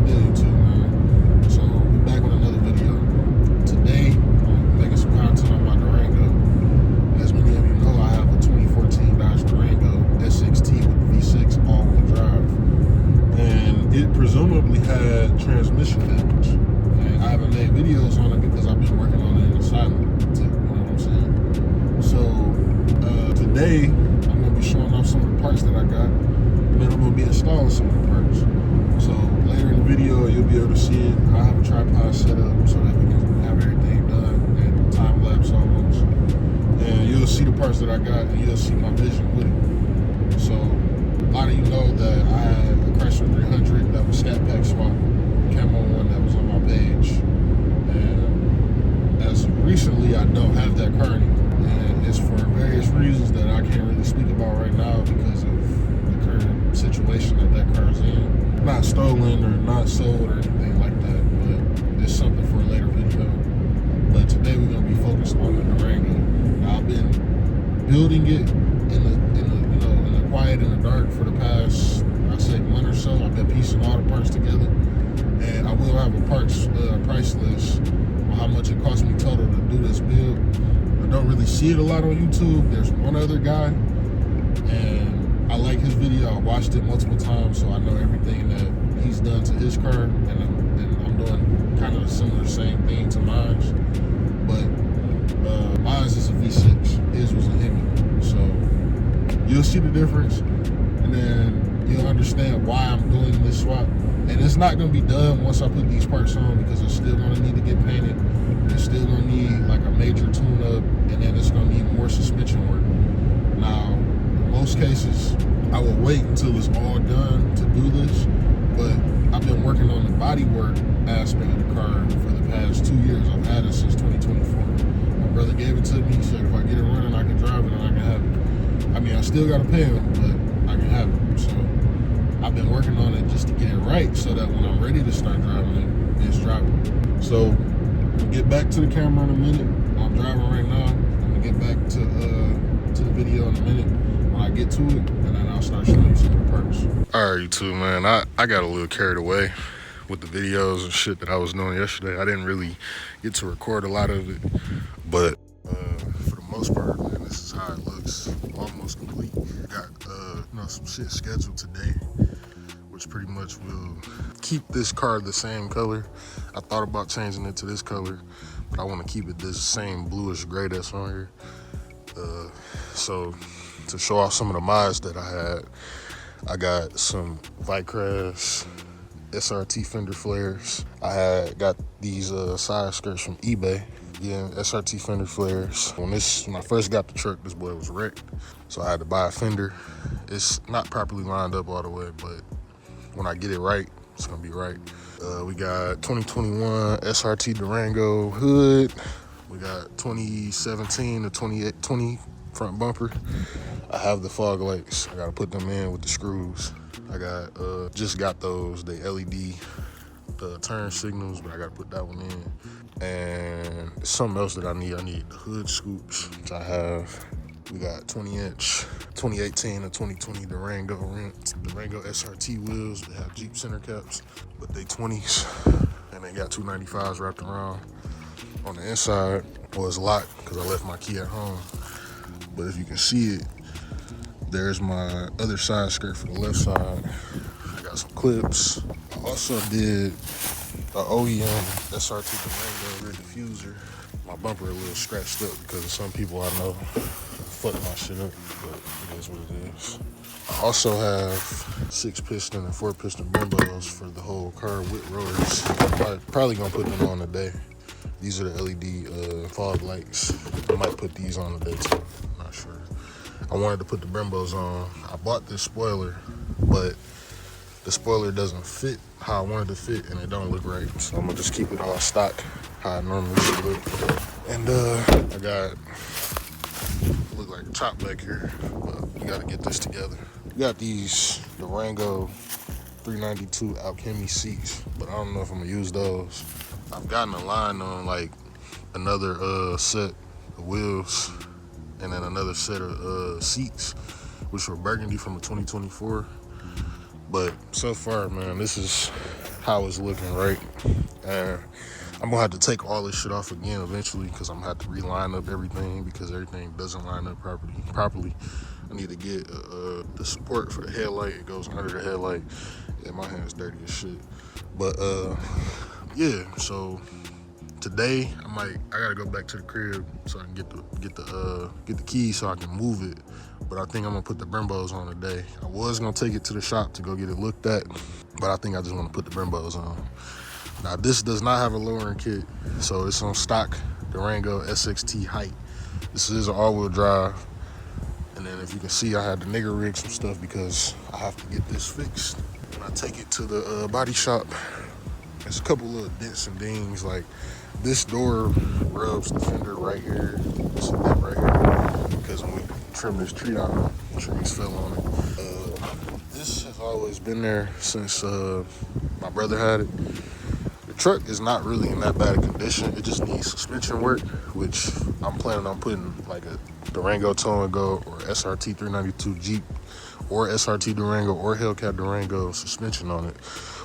deal, YouTube, man? So, we're back with another video. Today, I'm making some content on my Durango. As many of you know, I have a 2014 Dodge Durango SXT with V6 all-wheel drive. And it presumably had transmission damage. And I haven't made videos on it because I've been working on it in the silent, you know what I'm saying? So, today, I'm going to be showing off some of the parts that I got. And then I'm going to be installing some of the parts. So later in the video, you'll be able to see it. I have a tripod set up so that we can have everything done and time lapse almost. And you'll see the parts that I got and you'll see my vision with it. So a lot of you know that I had a Chrysler 300 that was Scat Pack swap, camo one that was on my page. And as of recently, I don't have that car anymore. And it's for various reasons that I can't really speak about right now because of the current situation that car's in. Not stolen or not sold or anything like that, but it's something for a later video. But today we're gonna be focused on the Durango. Now, I've been building it in the quiet, in the dark for the past, I'd say, month or so. I've been piecing all the parts together, and I will have a parts price list on how much it cost me total to do this build. I don't really see it a lot on YouTube. There's one other guy, and I like his video. I watched it multiple times, so I know everything that he's done to his car, and I'm doing kind of a similar same thing to mine. But mine is a V6. His was a Hemi. So you'll see the difference, and then you'll understand why I'm doing this swap. And it's not going to be done once I put these parts on because it's still going to need to get painted. It's still going to need like a major tune-up, and then it's going to need more suspension work. Now, most cases, I will wait until it's all done to do this, but I've been working on the bodywork aspect of the car for the past 2 years. I've had it since 2024. My brother gave it to me. He said if I get it running, I can drive it and I can have it. I mean, I still got to pay him, but I can have it. So I've been working on it just to get it right so that when I'm ready to start driving it, it's drivable. So we'll get back to the camera in a minute. I'm driving right now. I'm going to get back to the video in a minute. I get to it, and then I'll start showing you some of the parts. All right, YouTube, man, I got a little carried away with the videos and shit that I was doing yesterday. I didn't really get to record a lot of it, but for the most part, man, this is how it looks, almost complete. Got some shit scheduled today, which pretty much will keep this car the same color. I thought about changing it to this color, but I want to keep it this same bluish gray that's on here. So to show off some of the mods that I had, I got some Vicrash SRT fender flares. I got these side skirts from eBay. Yeah, SRT fender flares. When I first got the truck, this boy was wrecked, so I had to buy a fender. It's not properly lined up all the way, but when I get it right, it's gonna be right. We got 2021 SRT Durango hood. We got 2017 to 2020 front bumper. I have the fog lights. I gotta put them in with the screws. I got just got those, the LED turn signals, but I gotta put that one in. And something else that I need the hood scoops, which I have. We got 20-inch 2018 to 2020 Durango SRT wheels. They have Jeep center caps, but they 20s, and they got 295s wrapped around. On the inside was locked because I left my key at home. But if you can see it, there's my other side skirt for the left side. I got some clips. I also did a OEM SRT Durango rear diffuser. My bumper a little scratched up because of some people I know fucked my shit up, but it is what it is. I also have 6-piston and 4-piston Brembos for the whole car with rotors. I'm probably gonna put them on today. These are the LED fog lights. I might put these on today too, I'm not sure. I wanted to put the Brembos on. I bought this spoiler, but the spoiler doesn't fit how I wanted to fit, and it don't look right. So I'm gonna just keep it all stock, how it normally should look. And I got, look like a chop back here, but we gotta get this together. We got these Durango 392 Alchemy seats, but I don't know if I'm gonna use those. I've gotten a line on like another set of wheels and then another set of seats, which were burgundy from a 2024. But so far, man, this is how it's looking, right? And I'm gonna have to take all this shit off again eventually because I'm gonna have to reline up everything because everything doesn't line up properly. I need to get the support for the headlight. It goes under the headlight. Yeah, my hand's dirty as shit. But yeah, so today I gotta go back to the crib so I can get the keys so I can move it. But I think I'm gonna put the Brembos on today. I was gonna take it to the shop to go get it looked at, but I think I just wanna put the Brembos on. Now this does not have a lowering kit, so it's on stock Durango SXT height. This is an all-wheel drive. And then if you can see, I had to nigger rig some stuff because I have to get this fixed. When I take it to the body shop, there's a couple little dents and dings. Like this door rubs the fender right here. It's a dent right here because when we trimmed this tree out, trees fell on it. This has always been there since my brother had it. The truck is not really in that bad a condition. It just needs suspension work, which I'm planning on putting like a Durango Tow and Go or SRT 392 Jeep or SRT Durango or Hellcat Durango suspension on it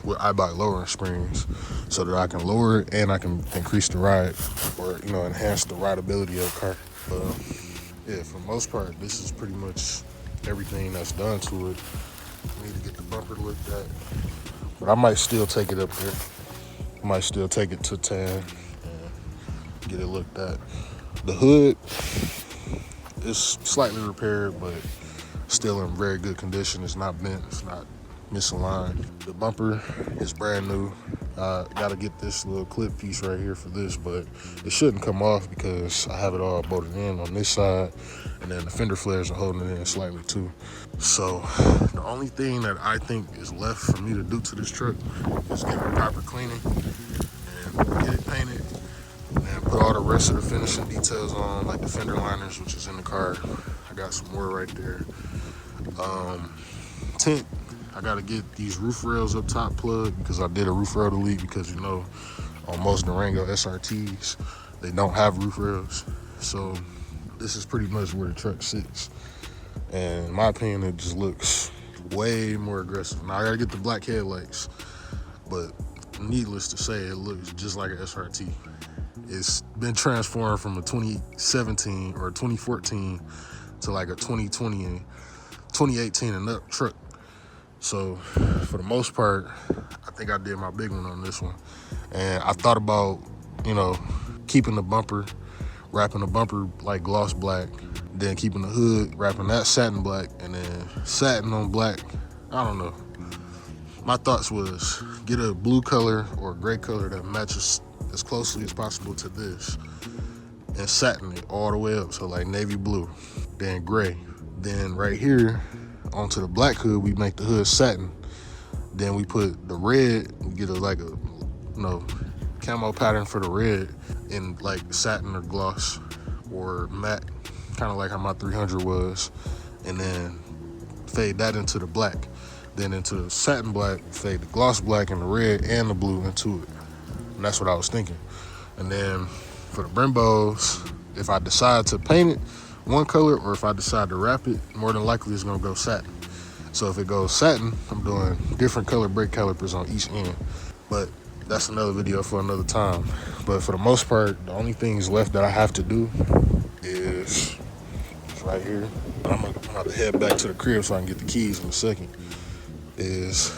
with iBike lowering springs so that I can lower it and I can increase the ride or, enhance the rideability of the car. Yeah, for the most part, this is pretty much everything that's done to it. I need to get the bumper looked at, but I might still take it up there. I might still take it to Tan and get it looked at. The hood is slightly repaired, but still in very good condition. It's not bent, it's not misaligned. The bumper is brand new. Gotta get this little clip piece right here for this, but it shouldn't come off because I have it all bolted in on this side, and then the fender flares are holding it in slightly too. So the only thing that I think is left for me to do to this truck is give it proper cleaning and get it painted and put all the rest of the finishing details on, like the fender liners, which is in the car. I got some more right there. Tint, I gotta get these roof rails up top plugged because I did a roof rail delete because on most Durango SRTs, they don't have roof rails. So this is pretty much where the truck sits. And in my opinion, it just looks way more aggressive. Now I gotta get the black headlights, but needless to say, it looks just like an SRT. It's been transformed from a 2017 or 2014 to like a 2020 and 2018 and up truck. So for the most part, I think I did my big one on this one. And I thought about, keeping the bumper, wrapping the bumper like gloss black, then keeping the hood, wrapping that satin black, and then satin on black. I don't know. My thoughts was get a blue color or a gray color that matches as closely as possible to this and satin it all the way up. So like navy blue, then gray. Then right here onto the black hood, we make the hood satin. Then we put the red, we get a camo pattern for the red in like satin or gloss or matte, kind of like how my 300 was, and then fade that into the black. Then into the satin black, fade the gloss black and the red and the blue into it. And that's what I was thinking. And then for the Brembos, if I decide to paint it one color or if I decide to wrap it, more than likely it's gonna go satin. So if it goes satin, I'm doing different color brake calipers on each end. But that's another video for another time. But for the most part, the only things left that I have to do is right here. I'm gonna have to head back to the crib so I can get the keys in a second. Is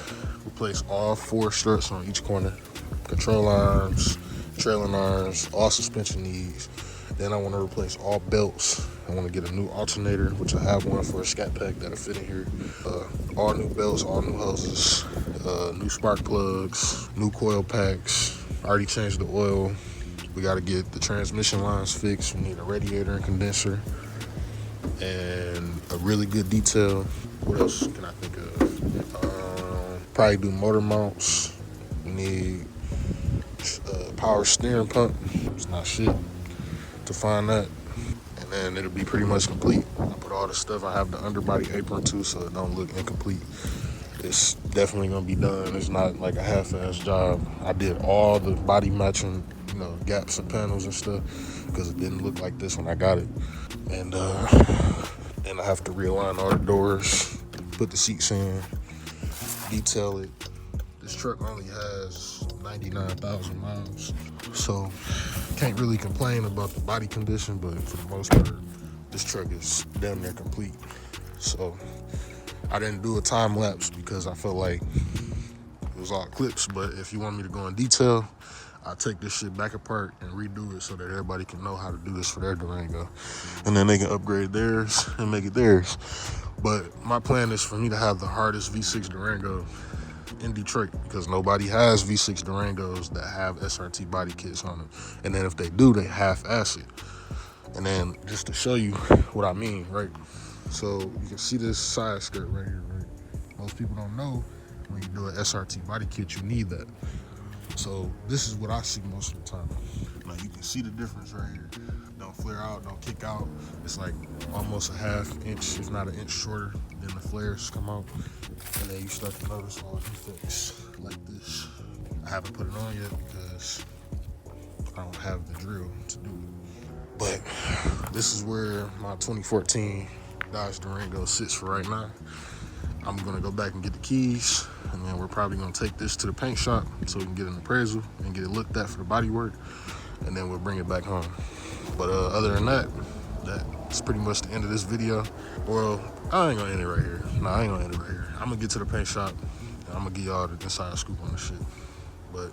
replace all 4 struts on each corner. Control arms, trailing arms, all suspension knees. Then I want to replace all belts. I want to get a new alternator, which I have one for a scat pack that'll fit in here. All new belts, all new hoses, new spark plugs, new coil packs. I already changed the oil. We got to get the transmission lines fixed. We need a radiator and condenser and a really good detail. What else can I think of? Probably do motor mounts. We need power steering pump. It's not shit to find that. And then it'll be pretty much complete. I put all the stuff. I have the underbody apron too, so it don't look incomplete. It's definitely gonna be done. It's not like a half-ass job. I did all the body matching, gaps and panels and stuff because it didn't look like this when I got it. And then I have to realign all the doors, put the seats in. detail it. This truck only has 99,000 miles, so can't really complain about the body condition, but for the most part, this truck is damn near complete. So I didn't do a time lapse because I felt like it was all clips, but if you want me to go in detail, I'll take this shit back apart and redo it so that everybody can know how to do this for their Durango. And then they can upgrade theirs and make it theirs. But my plan is for me to have the hardest V6 Durango in Detroit because nobody has V6 Durangos that have SRT body kits on them. And then if they do, they half-ass it. And then just to show you what I mean, right? So you can see this side skirt right here, right? Most people don't know when you do an SRT body kit, you need that. So this is what I see most of the time. Now you can see the difference right here. Don't flare out, don't kick out. It's like almost a half inch, if not an inch shorter than the flares come out. And then you start to notice all defects like this. I haven't put it on yet because I don't have the drill to do it. But this is where my 2014 Dodge Durango sits for right now. I'm gonna go back and get the keys, and then we're probably gonna take this to the paint shop so we can get an appraisal and get it looked at for the body work, and then we'll bring it back home. But other than that, that's pretty much the end of this video. Well, I ain't gonna end it right here. No, I ain't gonna end it right here. I'm gonna get to the paint shop, and I'm gonna give y'all the inside scoop on this shit. But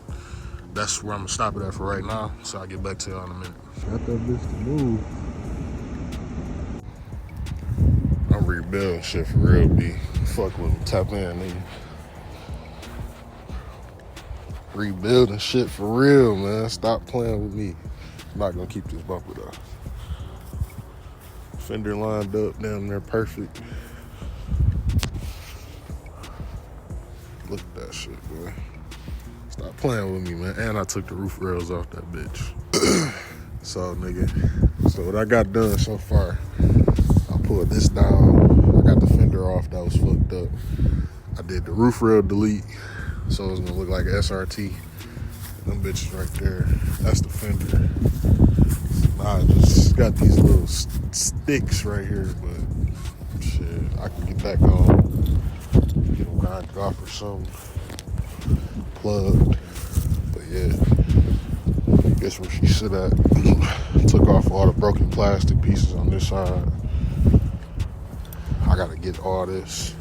that's where I'm gonna stop it at for right now, so I'll get back to y'all in a minute. Got that bitch to move. I'm rebuilding shit for real, B. Fuck with me, tap in, nigga. Rebuilding shit for real, man. Stop playing with me. I'm not gonna keep this bumper though. Fender lined up, damn near perfect. Look at that shit, boy. Stop playing with me, man. And I took the roof rails off that bitch. So, nigga. So what I got done so far, I pulled this down. I got the fender off that was fucked up. I did the roof rail delete, so it's gonna look like SRT. Them bitches right there, that's the fender. Nah, I just got these little sticks right here, but shit, I can get back on, get them knocked off or something, plugged. But yeah, guess where she sit at. Took off all the broken plastic pieces on this side. I gotta get all this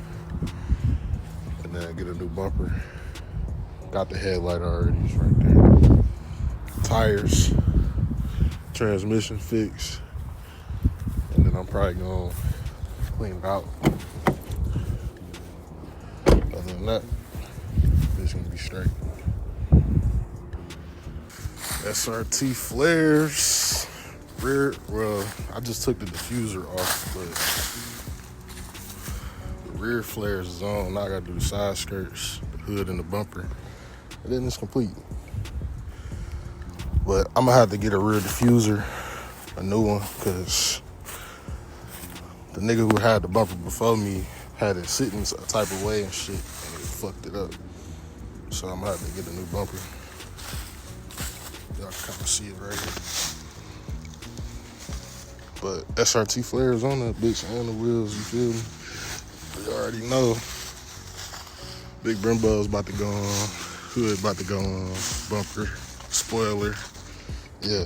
and then get a new bumper. Got the headlight already, it's right there. Tires, transmission fix, and then I'm probably gonna clean it out. Other than that, it's gonna be straight. SRT flares, rear, well, I just took the diffuser off, but the rear flares is on. Now I gotta do the side skirts, the hood, and the bumper. And then it's complete. But I'm gonna have to get a rear diffuser, a new one, because the nigga who had the bumper before me had it sitting a type of way and shit, and it fucked it up. So I'm gonna have to get a new bumper. Y'all can kind of see it right here. But SRT flares on that bitch and the wheels, you feel me? You already know. Big Brembo's about to go on. Hood about to go on, bumper, spoiler, yeah.